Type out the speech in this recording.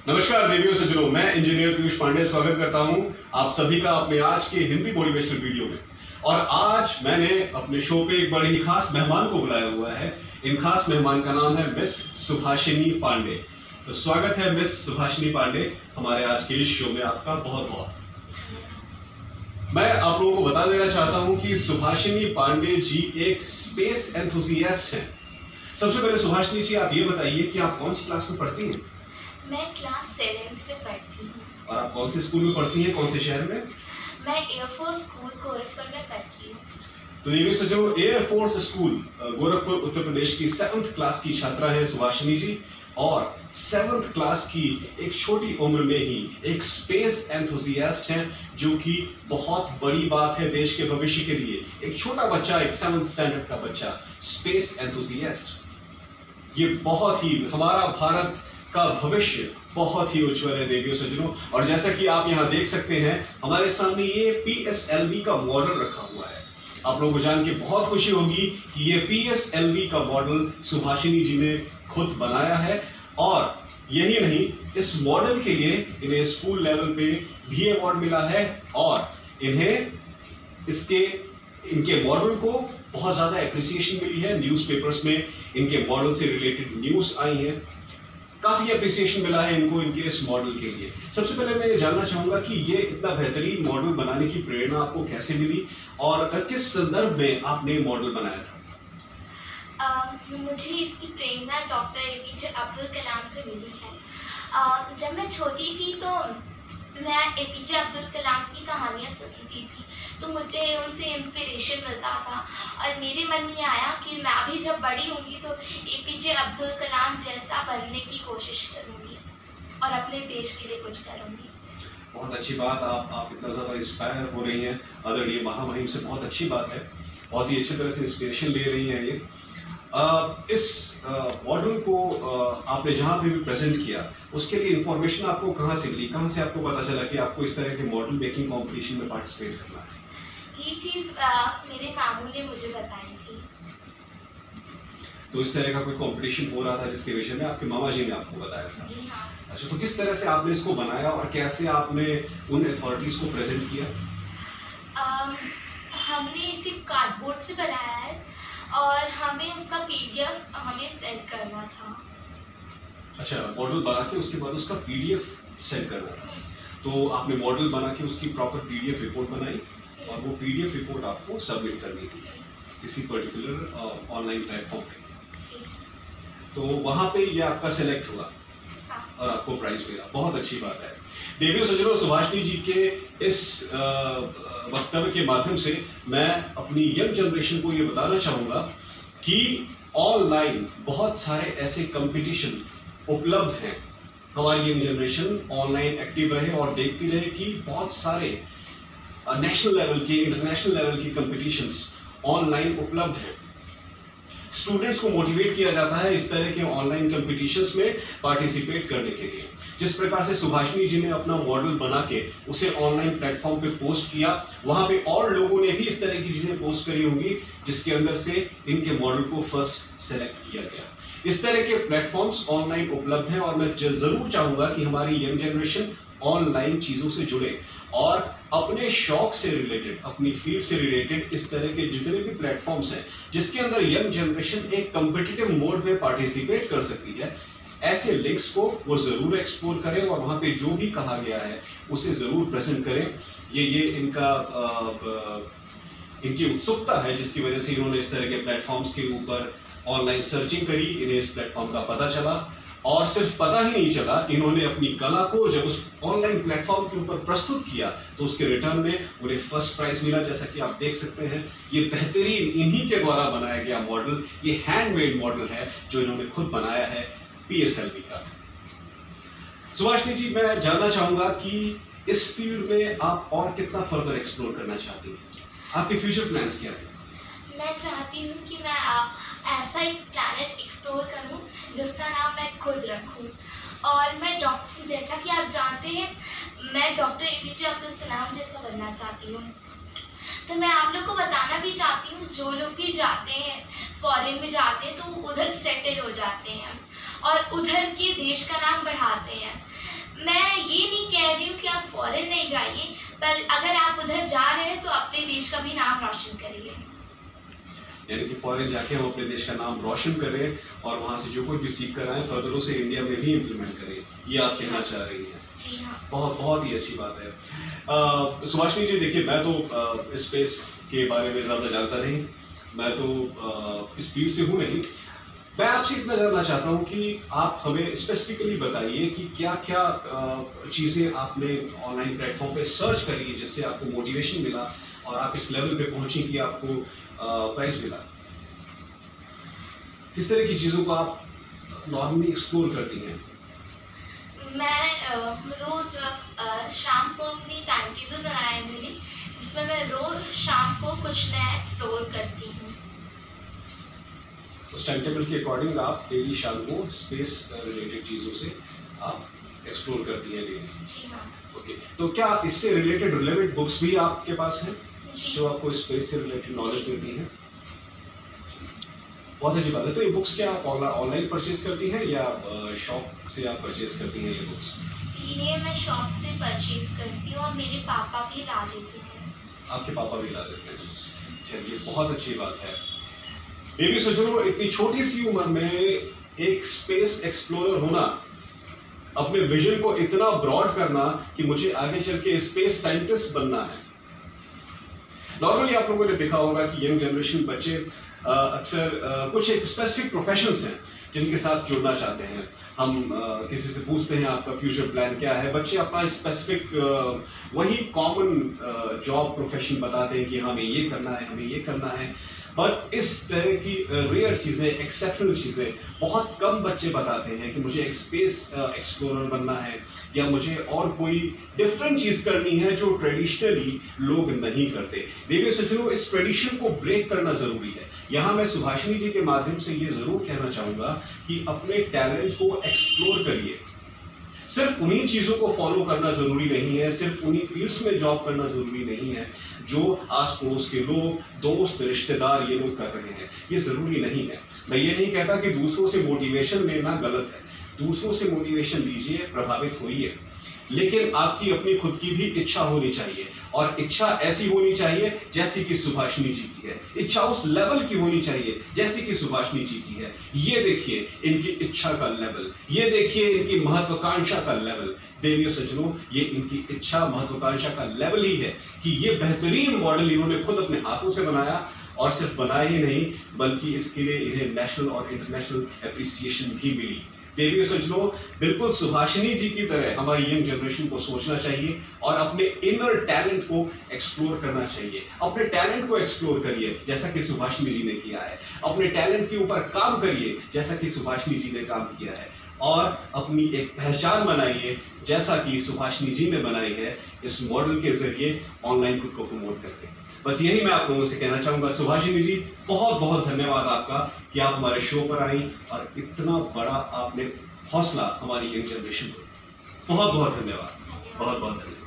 नमस्कार देवियों सज्जनों, मैं इंजीनियर पीयूष पांडे स्वागत करता हूं आप सभी का अपने आज के हिंदी मोटिवेशनल वीडियो में। और आज मैंने अपने शो पे एक बड़े ही खास मेहमान को बुलाया हुआ है। इन खास मेहमान का नाम है मिस सुभाषिनी पांडे। तो स्वागत है मिस सुभाषिनी पांडे हमारे आज के इस शो में, आपका बहुत बहुत। मैं आप लोगों को बता देना चाहता हूं कि सुभाषिनी पांडे जी एक स्पेस एंथुसियास्ट हैं। सबसे पहले सुभाषिनी जी, आप ये बताइए कि आप कौन सी क्लास में पढ़ती हैं? मैं क्लास 7th में पढ़ती हूँ। और आप कौन से स्कूल में पढ़ती हैं, कौन से शहर में? मैं एयरफोर्स स्कूल गोरखपुर में पढ़ती हूँ। तो ये भी सोचो, एयरफोर्स स्कूल गोरखपुर उत्तर प्रदेश की 7th क्लास की छात्रा है सुभाषिनी जी। और 7th क्लास की एक छोटी उम्र में ही एक स्पेस एंथुसियास्ट हैं, जो कि बहुत बड़ी बात है देश के भविष्य के लिए। एक छोटा बच्चा, एक 7th स्टैंडर्ड का बच्चा स्पेस एंथुसियास्ट, ये बहुत ही हमारा भारत का भविष्य बहुत ही उज्जवल है देवियों सज्जनों। और जैसा कि आप यहाँ देख सकते हैं, हमारे सामने ये PSLV का मॉडल रखा हुआ है। आप लोगों को जान के बहुत खुशी होगी कि ये PSLV का मॉडल सुभाषिनी जी ने खुद बनाया है। और यही नहीं, इस मॉडल के लिए इन्हें स्कूल लेवल पे भी अवार्ड मिला है। और इन्हें इनके मॉडल को बहुत ज्यादा एप्रिसिएशन मिली है। न्यूज़पेपर्स में इनके मॉडल से रिलेटेड न्यूज आई है, काफी एप्रिसिएशन मिला है इनको इनके इस मॉडल के लिए। सबसे पहले मैं ये जानना चाहूंगा कि ये इतना बेहतरीन मॉडल बनाने की प्रेरणा आपको कैसे मिली और किस संदर्भ में आपने मॉडल बनाया था? मुझे इसकी प्रेरणा डॉक्टर APJ अब्दुल कलाम से मिली है। जब मैं छोटी थी तो मैं APJ अब्दुल कलाम की कहानियाँ सुनती थी, तो मुझे उनसे इंस्पिरेशन मिलता था। और मेरे मन में आया कि मैं भी जब बड़ी होंगी तो APJ अब्दुल कलाम जैसा बनने की कोशिश करूँगी और अपने देश के लिए कुछ करूँगी। बहुत अच्छी बात, आप इतना ज़्यादा इंस्पायर हो रही हैं आदरणीय महामहिम से, बहुत अच्छी बात है। बहुत ही अच्छी तरह से इंस्पिरेशन ले रही हैं ये। इस मॉडल को आपने जहाँ पे भी प्रेजेंट किया, उसके लिए इंफॉर्मेशन आपको कहाँ से मिली? कहाँ से आपको पता चला कि आपको इस तरह के मॉडल मेकिंग कंपटीशन में पार्टिसिपेट करना है? ये चीज़ मेरे मामू ने मुझे बताई थी। तो इस तरह का कोई कंपटीशन हो रहा था जिसके विषय में आपके मामा जी ने आपको बताया था? जी हाँ। अच्छा, तो किस तरह से आपने इसको बनाया और कैसे आपने उन अथॉरिटीज को प्रेजेंट किया? हमने इसे कार्डबोर्ड से बनाया है और हमें उसका PDF हमें सेंड करना था। अच्छा, मॉडल बना के उसके बाद उसका PDF सेंड करना था। तो आपने मॉडल बना के उसकी प्रॉपर PDF रिपोर्ट बनाई और वो PDF रिपोर्ट आपको सबमिट करनी थी किसी पर्टिकुलर ऑनलाइन प्लेटफॉर्म पे। तो वहाँ पे ये आपका सिलेक्ट हुआ और आपको प्राइज मिला। बहुत अच्छी बात है। देवियों सज्जनों, सुभाषिनी जी के इस वक्तव्य के माध्यम से मैं अपनी यंग जनरेशन को ये बताना चाहूँगा कि ऑनलाइन बहुत सारे ऐसे कंपटीशन उपलब्ध हैं। हमारी यंग जनरेशन ऑनलाइन एक्टिव रहे और देखती रहे कि बहुत सारे नेशनल लेवल के, इंटरनेशनल लेवल की कंपटीशंस ऑनलाइन उपलब्ध हैं। स्टूडेंट्स को मोटिवेट किया जाता है इस तरह के ऑनलाइन कंपटीशंस में पार्टिसिपेट करने के लिए। जिस प्रकार से सुभाषिनी जी ने अपना मॉडल बना के उसे ऑनलाइन प्लेटफॉर्म पे पोस्ट किया, वहां पे और लोगों ने भी इस तरह की चीजें पोस्ट करी होंगी जिसके अंदर से इनके मॉडल को फर्स्ट सेलेक्ट किया गया। इस तरह के प्लेटफॉर्म्स ऑनलाइन उपलब्ध हैं और मैं जरूर चाहूंगा कि हमारी यंग जनरेशन ऑनलाइन चीजों से जुड़े और अपने शौक से रिलेटेड, अपनी फील्ड से रिलेटेड इस तरह के जितने भी प्लेटफॉर्म्स हैं जिसके अंदर यंग जनरेशन एक कॉम्पिटिटिव मोड में पार्टिसिपेट कर सकती है, ऐसे लिंक्स को वो जरूर एक्सप्लोर करें और वहां पे जो भी कहा गया है उसे जरूर प्रेजेंट करें। ये इनकी उत्सुकता है जिसकी वजह से इन्होंने इस तरह के प्लेटफॉर्म्स के ऊपर ऑनलाइन सर्चिंग करी, इन्हें इस प्लेटफॉर्म का पता चला। और सिर्फ पता ही नहीं चला, इन्होंने अपनी कला को जब उस ऑनलाइन प्लेटफॉर्म के ऊपर प्रस्तुत किया तो उसके रिटर्न में उन्हें फर्स्ट प्राइज मिला। जैसा कि आप देख सकते हैं, ये बेहतरीन इन्हीं के द्वारा बनाया गया मॉडल, ये हैंडमेड मॉडल है जो इन्होंने खुद बनाया है PSLV का। सुभाषिनी जी, मैं जानना चाहूंगा कि इस फील्ड में आप और कितना फर्दर एक्सप्लोर करना चाहती हैं? आपके फ्यूचर प्लान्स क्या हैं? मैं चाहती हूँ कि मैं ऐसा एक प्लैनेट एक्सप्लोर करूँ जिसका नाम मैं खुद रखूँ। और मैं जैसा कि आप जानते हैं, मैं डॉक्टर APJ अब्दुल कलाम जैसा बनना चाहती हूँ। तो मैं आप लोग को बताना भी चाहती हूँ, जो लोग भी जाते हैं फॉरेन में जाते हैं तो उधर सेटल हो जाते हैं और उधर के देश का नाम बढ़ाते हैं। कह रही हूँ कि आप फॉरेन नहीं जाइए, पर अगर आप उधर जा रहे हैं तो अपने देश का भी नाम रोशन करिए। यानी कि फॉरेन जाके हम अपने देश का नाम रोशन करें और वहाँ से जो कोई भी सीख कर आए फर्दर उसे इंडिया में भी इम्प्लीमेंट करें, ये आप कहना चाह रही हैं। जी हाँ। बहुत बहुत ही अच्छी बात है। सुभाषिनी जी, देखिए मैं तो स्पेस के बारे में ज़्यादा जानता नहीं, मैं तो इस फील्ड से हूँ नहीं। मैं आपसे इतना जानना चाहता हूँ कि आप हमें स्पेसिफिकली बताइए कि क्या क्या चीज़ें आपने ऑनलाइन प्लेटफॉर्म पे सर्च करी जिससे आपको मोटिवेशन मिला और आप इस लेवल पे पहुंची कि आपको प्राइज मिला। किस तरह की चीज़ों को आप नॉर्मली एक्सप्लोर करती हैं? मैं रोज़ शाम को अपनी टाइम टेबल बनाया है मेरी, जिसमें मैं रोज़ शाम को कुछ नया एक्सप्लोर करती हूँ। उस टाइम टेबल के अकॉर्डिंग आप डेली शाम को स्पेस रिलेटेड चीज़ों से आप एक्सप्लोर करती हैं डेली? जी हाँ। ओके, तो क्या इससे रिलेटेड रिलेवेंट बुक्स भी आपके पास हैं जो आपको स्पेस से रिलेटेड नॉलेज देती हैं? बहुत अच्छी बात है। तो ये बुक्स क्या आप ऑनलाइन परचेज करती हैं या शॉप से आप परचेज करती हैं ये बुक्स? ये मैं शॉप से परचेज करती हूँ और मेरे पापा भी ला देते हैं। आपके पापा भी ला देते हैं? चलिए, बहुत अच्छी बात है। बेबी सज्जनों, इतनी छोटी सी उम्र में एक स्पेस एक्सप्लोरर होना, अपने विजन को इतना ब्रॉड करना कि मुझे आगे चल के स्पेस साइंटिस्ट बनना है। नॉर्मली आप लोगों ने देखा होगा कि यंग जनरेशन बच्चे अक्सर कुछ एक स्पेसिफिक प्रोफेशंस हैं जिनके साथ जुड़ना चाहते हैं। हम किसी से पूछते हैं आपका फ्यूचर प्लान क्या है, बच्चे अपना स्पेसिफिक वही कॉमन जॉब प्रोफेशन बताते हैं कि हमें ये करना है, हमें ये करना है। बट इस तरह की रेयर चीज़ें, एक्सेप्शनल चीज़ें बहुत कम बच्चे बताते हैं कि मुझे एक स्पेस एक्सप्लोरर बनना है या मुझे और कोई डिफरेंट चीज़ करनी है जो ट्रेडिशनली लोग नहीं करते। देवी सज्जनों, इस ट्रेडिशन को ब्रेक करना ज़रूरी है। यहाँ मैं सुभाषिनी जी के माध्यम से ये ज़रूर कहना चाहूँगा कि अपने टैलेंट को एक्सप्लोर करिए। सिर्फ उन्हीं चीज़ों को फॉलो करना ज़रूरी नहीं है, सिर्फ उन्हीं फील्ड्स में जॉब करना ज़रूरी नहीं है जो आस पड़ोस के लोग, दोस्त, रिश्तेदार ये लोग कर रहे हैं। ये ज़रूरी नहीं है। मैं ये नहीं कहता कि दूसरों से मोटिवेशन लेना गलत है, दूसरों से मोटिवेशन लीजिए, प्रभावित होइए, लेकिन आपकी अपनी खुद की भी इच्छा होनी चाहिए और इच्छा ऐसी होनी चाहिए जैसी कि सुभाषिनी जी की है। इच्छा उस लेवल की होनी चाहिए जैसी कि सुभाषिनी जी की है। ये देखिए इनकी इच्छा का लेवल, ये देखिए इनकी महत्वाकांक्षा का लेवल। देवियों सज्जनों, ये इनकी इच्छा, महत्वाकांक्षा का लेवल ही है कि ये बेहतरीन मॉडल इन्होंने खुद अपने हाथों से बनाया और सिर्फ बनाया ही नहीं बल्कि इसके लिए इन्हें नेशनल और इंटरनेशनल एप्रिसिएशन भी मिली। देवियों सज्जनों, बिल्कुल सुभाषिनी जी की तरह हमारी यंग जनरेशन को सोचना चाहिए और अपने इनर टैलेंट को एक्सप्लोर करना चाहिए। अपने टैलेंट को एक्सप्लोर करिए जैसा कि सुभाषिनी जी ने किया है। अपने टैलेंट के ऊपर काम करिए जैसा कि सुभाषिनी जी ने काम किया है और अपनी एक पहचान बनाइए जैसा कि सुभाषिनी जी ने बनाई है इस मॉडल के जरिए ऑनलाइन खुद को प्रमोट करके। बस यही मैं आप लोगों से कहना चाहूंगा। सुभाषिनी जी, बहुत बहुत धन्यवाद आपका कि आप हमारे शो पर आई और इतना बड़ा आपने हौसला हमारी यंग जनरेशन को। बहुत बहुत धन्यवाद, बहुत बहुत धन्यवाद।